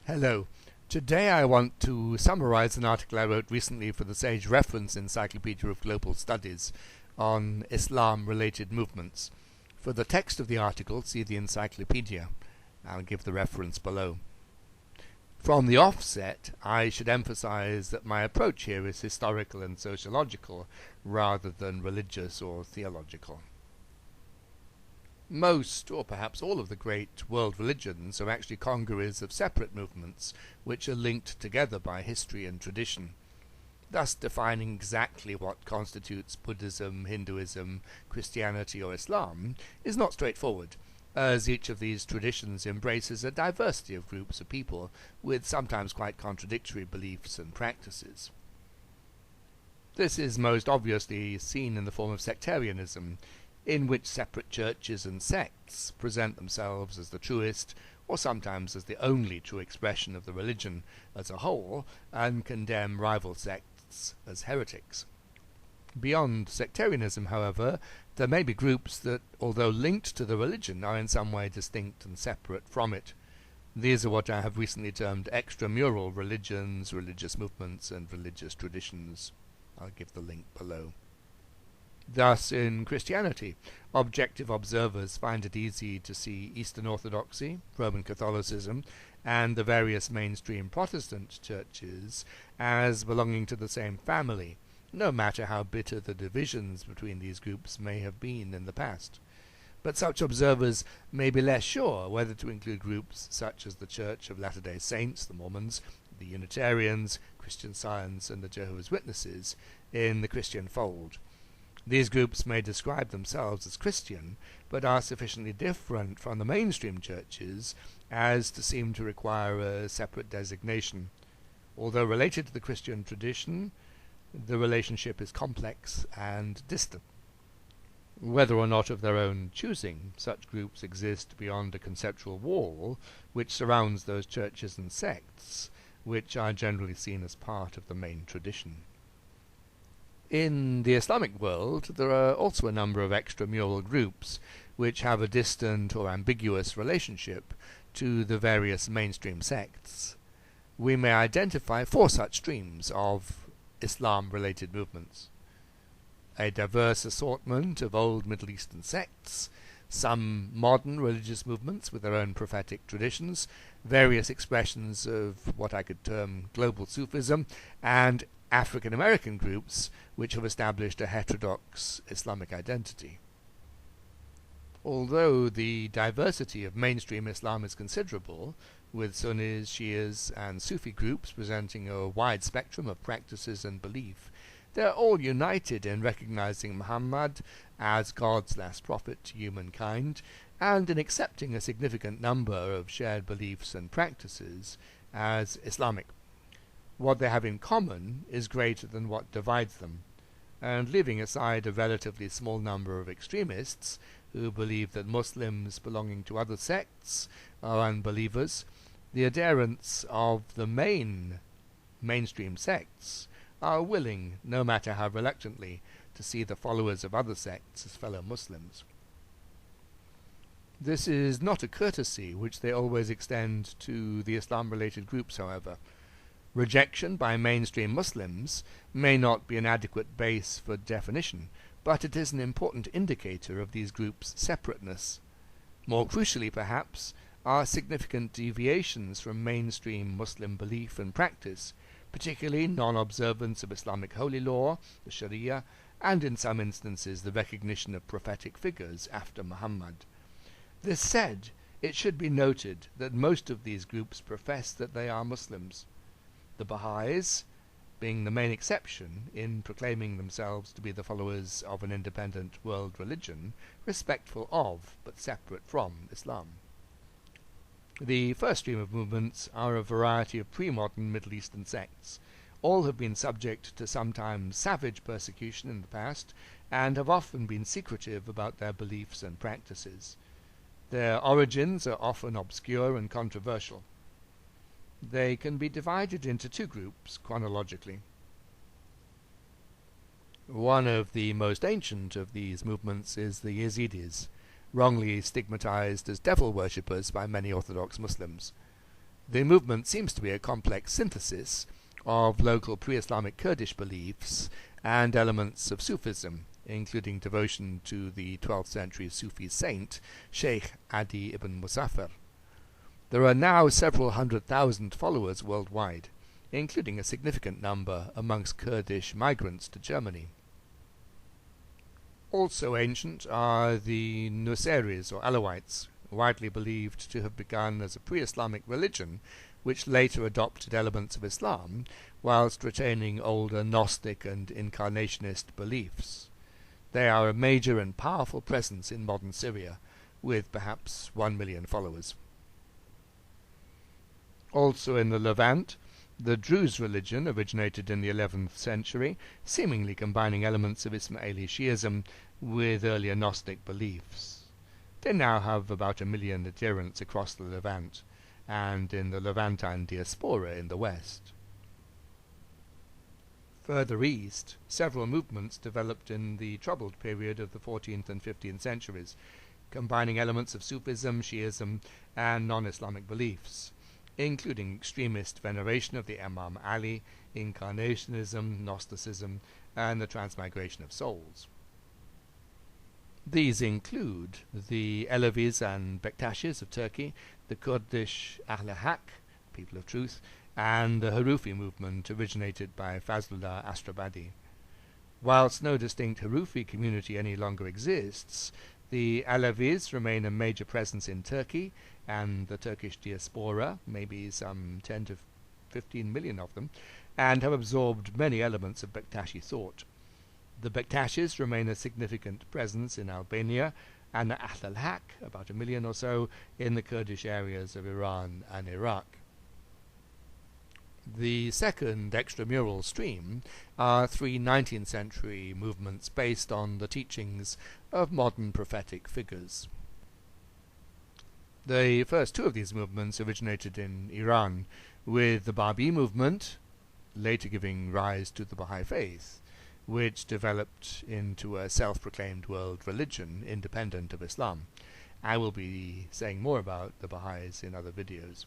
Hello. Today I want to summarize an article I wrote recently for the Sage Reference Encyclopedia of Global Studies on Islam-related movements. For the text of the article, see the Encyclopedia. I'll give the reference below. From the offset, I should emphasize that my approach here is historical and sociological rather than religious or theological. Most, or perhaps all of the great world religions are actually congeries of separate movements which are linked together by history and tradition. Thus defining exactly what constitutes Buddhism, Hinduism, Christianity or Islam is not straightforward, as each of these traditions embraces a diversity of groups of people with sometimes quite contradictory beliefs and practices. This is most obviously seen in the form of sectarianism, in which separate churches and sects present themselves as the truest, or sometimes as the only true expression of the religion as a whole, and condemn rival sects as heretics. Beyond sectarianism, however, there may be groups that, although linked to the religion, are in some way distinct and separate from it. These are what I have recently termed extramural religions, religious movements, and religious traditions. I'll give the link below. Thus, in Christianity, objective observers find it easy to see Eastern Orthodoxy, Roman Catholicism, and the various mainstream Protestant churches as belonging to the same family, no matter how bitter the divisions between these groups may have been in the past. But such observers may be less sure whether to include groups such as the Church of Latter-day Saints, the Mormons, the Unitarians, Christian Science, and the Jehovah's Witnesses in the Christian fold. These groups may describe themselves as Christian, but are sufficiently different from the mainstream churches as to seem to require a separate designation. Although related to the Christian tradition, the relationship is complex and distant. Whether or not of their own choosing, such groups exist beyond a conceptual wall which surrounds those churches and sects, which are generally seen as part of the main tradition. In the Islamic world, there are also a number of extramural groups which have a distant or ambiguous relationship to the various mainstream sects. We may identify 4 such streams of Islam-related movements: a diverse assortment of old Middle Eastern sects, some modern religious movements with their own prophetic traditions, various expressions of what I could term global Sufism, and African American groups which have established a heterodox Islamic identity. Although the diversity of mainstream Islam is considerable, with Sunnis, Shias, and Sufi groups presenting a wide spectrum of practices and belief, they are all united in recognizing Muhammad as God's last prophet to humankind, and in accepting a significant number of shared beliefs and practices as Islamic. What they have in common is greater than what divides them, and leaving aside a relatively small number of extremists who believe that Muslims belonging to other sects are unbelievers, the adherents of the mainstream sects are willing, no matter how reluctantly, to see the followers of other sects as fellow Muslims. This is not a courtesy which they always extend to the Islam-related groups, however. Rejection by mainstream Muslims may not be an adequate base for definition, but it is an important indicator of these groups' separateness. More crucially, perhaps, are significant deviations from mainstream Muslim belief and practice, particularly non-observance of Islamic holy law, the Sharia, and in some instances the recognition of prophetic figures after Muhammad. This said, it should be noted that most of these groups profess that they are Muslims, the Baha'is being the main exception in proclaiming themselves to be the followers of an independent world religion, respectful of, but separate from, Islam. The first stream of movements are a variety of pre-modern Middle Eastern sects. All have been subject to sometimes savage persecution in the past, and have often been secretive about their beliefs and practices. Their origins are often obscure and controversial. They can be divided into 2 groups chronologically. One of the most ancient of these movements is the Yazidis, wrongly stigmatized as devil worshippers by many Orthodox Muslims. The movement seems to be a complex synthesis of local pre-Islamic Kurdish beliefs and elements of Sufism, including devotion to the 12th century Sufi saint Sheikh Adi ibn Muzaffar. There are now several 100,000 followers worldwide, including a significant number amongst Kurdish migrants to Germany. Also ancient are the Nusairi's or Alawites, widely believed to have begun as a pre-Islamic religion which later adopted elements of Islam whilst retaining older Gnostic and incarnationist beliefs. They are a major and powerful presence in modern Syria, with perhaps 1 million followers. Also in the Levant, the Druze religion originated in the 11th century, seemingly combining elements of Ismaili Shi'ism with earlier Gnostic beliefs. They now have about 1 million adherents across the Levant, and in the Levantine diaspora in the West. Further east, several movements developed in the troubled period of the 14th and 15th centuries, combining elements of Sufism, Shi'ism, and non-Islamic beliefs, including extremist veneration of the Imam Ali, incarnationism, Gnosticism, and the transmigration of souls. These include the Alevis and Bektashis of Turkey, the Kurdish Ahl-i Haq, People of Truth, and the Harufi movement originated by Fazlullah Astrabadi. Whilst no distinct Harufi community any longer exists, the Alevis remain a major presence in Turkey, and the Turkish diaspora, maybe some 10 to 15 million of them, and have absorbed many elements of Bektashi thought. The Bektashis remain a significant presence in Albania, and the Ahl al-Haq, about 1 million or so, in the Kurdish areas of Iran and Iraq. The second extramural stream are 3 19th century movements based on the teachings of modern prophetic figures. The first 2 of these movements originated in Iran, with the Babi movement, later giving rise to the Baha'i faith, which developed into a self-proclaimed world religion independent of Islam. I will be saying more about the Baha'is in other videos.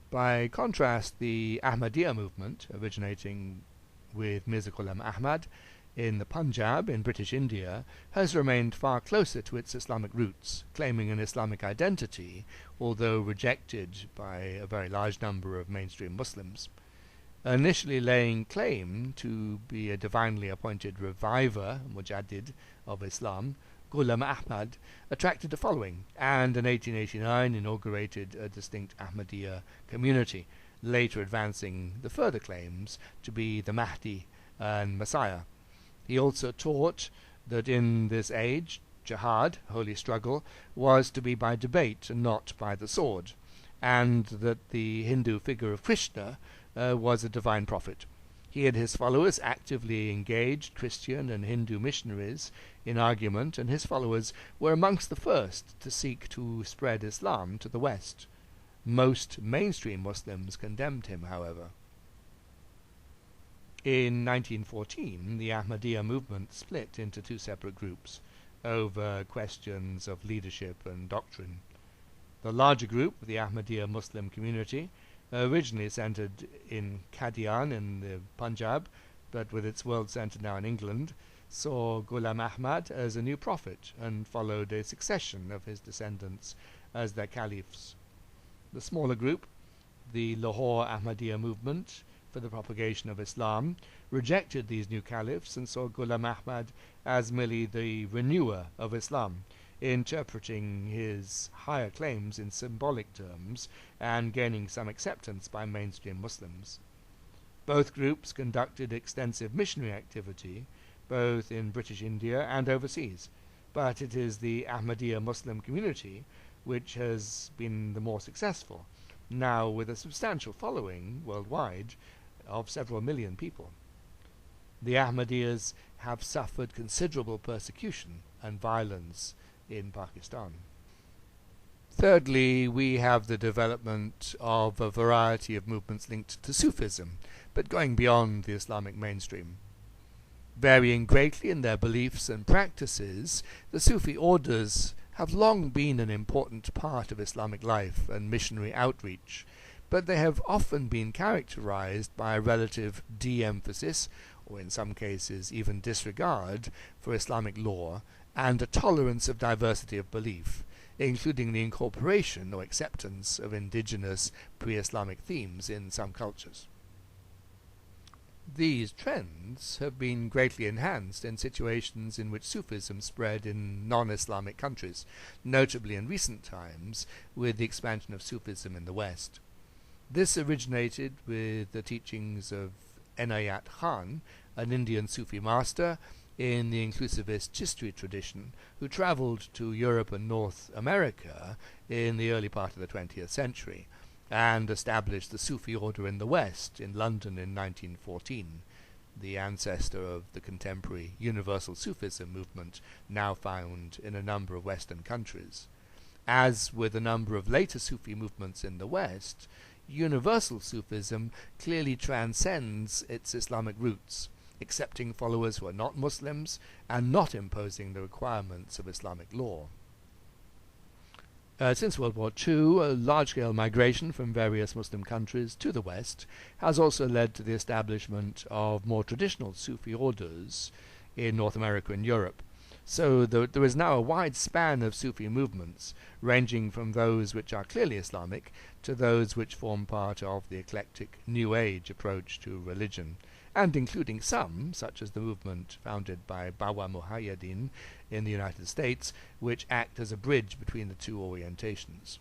By contrast, the Ahmadiyya movement, originating with Mirza Ghulam Ahmad in the Punjab in British India, has remained far closer to its Islamic roots, claiming an Islamic identity, although rejected by a very large number of mainstream Muslims. Initially laying claim to be a divinely appointed reviver, Mujaddid, of Islam, Ghulam Ahmad attracted a following, and in 1889 inaugurated a distinct Ahmadiyya community, later advancing the further claims to be the Mahdi and Messiah. He also taught that in this age, jihad, holy struggle, was to be by debate and not by the sword, and that the Hindu figure of Krishna was a divine prophet. He and his followers actively engaged Christian and Hindu missionaries in argument, and his followers were amongst the first to seek to spread Islam to the West. Most mainstream Muslims condemned him, however. In 1914, the Ahmadiyya movement split into 2 separate groups over questions of leadership and doctrine. The larger group, the Ahmadiyya Muslim community, originally centered in Qadian in the Punjab, but with its world center now in England, saw Ghulam Ahmad as a new prophet and followed a succession of his descendants as their caliphs. The smaller group, the Lahore Ahmadiyya movement for the propagation of Islam, rejected these new caliphs and saw Ghulam Ahmad as merely the renewer of Islam, interpreting his higher claims in symbolic terms and gaining some acceptance by mainstream Muslims. Both groups conducted extensive missionary activity, both in British India and overseas, but it is the Ahmadiyya Muslim community which has been the more successful, now with a substantial following worldwide of several million people. The Ahmadiyyas have suffered considerable persecution and violence in Pakistan. Thirdly, we have the development of a variety of movements linked to Sufism, but going beyond the Islamic mainstream. Varying greatly in their beliefs and practices, the Sufi orders have long been an important part of Islamic life and missionary outreach, but they have often been characterized by a relative de-emphasis, or in some cases even disregard, for Islamic law, and a tolerance of diversity of belief, including the incorporation or acceptance of indigenous pre-Islamic themes in some cultures. These trends have been greatly enhanced in situations in which Sufism spread in non-Islamic countries, notably in recent times with the expansion of Sufism in the West. This originated with the teachings of Enayat Khan, an Indian Sufi master in the inclusivist Chishti tradition, who travelled to Europe and North America in the early part of the 20th century, and established the Sufi order in the West, in London in 1914, the ancestor of the contemporary Universal Sufism movement now found in a number of Western countries. As with a number of later Sufi movements in the West, Universal Sufism clearly transcends its Islamic roots, accepting followers who are not Muslims and not imposing the requirements of Islamic law. Since World War II, a large-scale migration from various Muslim countries to the West has also led to the establishment of more traditional Sufi orders in North America and Europe. So there is now a wide span of Sufi movements, ranging from those which are clearly Islamic to those which form part of the eclectic New Age approach to religion, and including some, such as the movement founded by Bawa Muhayyiddin in the United States, which act as a bridge between the two orientations.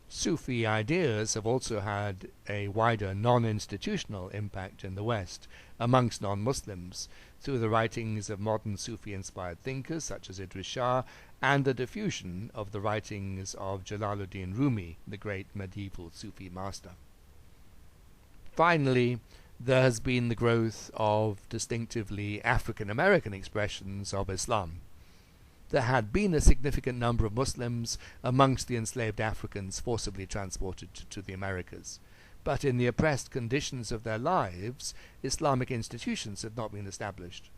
Sufi ideas have also had a wider non-institutional impact in the West amongst non-Muslims through the writings of modern Sufi-inspired thinkers such as Idris Shah and the diffusion of the writings of Jalaluddin Rumi, the great medieval Sufi master. Finally, there has been the growth of distinctively African-American expressions of Islam. There had been a significant number of Muslims amongst the enslaved Africans forcibly transported to the Americas, but in the oppressed conditions of their lives, Islamic institutions had not been established,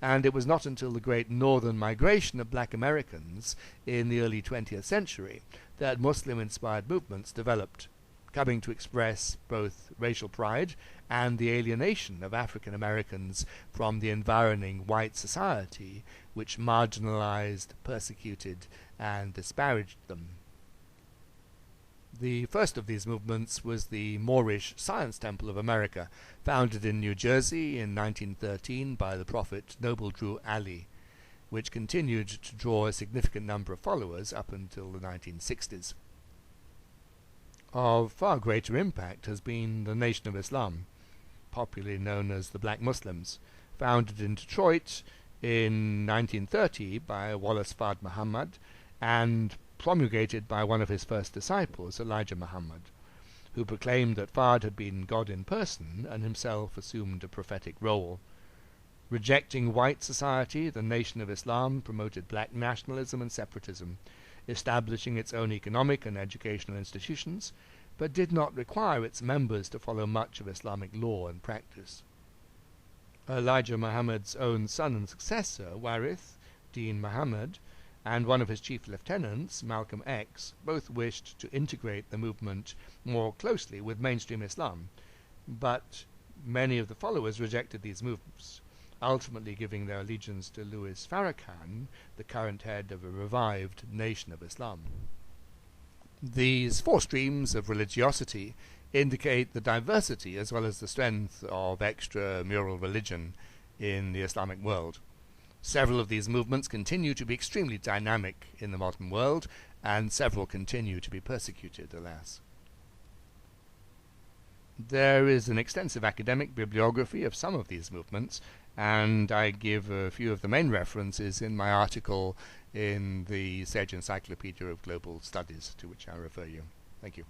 and it was not until the great northern migration of black Americans in the early 20th century that Muslim-inspired movements developed, coming to express both racial pride and the alienation of African Americans from the environing white society which marginalized, persecuted, and disparaged them. The first of these movements was the Moorish Science Temple of America, founded in New Jersey in 1913 by the prophet Noble Drew Ali, which continued to draw a significant number of followers up until the 1960s. Of far greater impact has been the Nation of Islam, popularly known as the Black Muslims, founded in Detroit in 1930 by Wallace Fard Muhammad and promulgated by one of his first disciples, Elijah Muhammad, who proclaimed that Fard had been God in person and himself assumed a prophetic role. Rejecting white society, the Nation of Islam promoted black nationalism and separatism, establishing its own economic and educational institutions, but did not require its members to follow much of Islamic law and practice. Elijah Muhammad's own son and successor, Warith, Dean Muhammad, and one of his chief lieutenants, Malcolm X, both wished to integrate the movement more closely with mainstream Islam, but many of the followers rejected these moves, ultimately giving their allegiance to Louis Farrakhan, the current head of a revived Nation of Islam. These four streams of religiosity indicate the diversity as well as the strength of extramural religion in the Islamic world. Several of these movements continue to be extremely dynamic in the modern world, and several continue to be persecuted, alas. There is an extensive academic bibliography of some of these movements, and I give a few of the main references in my article in the Sage Encyclopedia of Global Studies, to which I refer you. Thank you.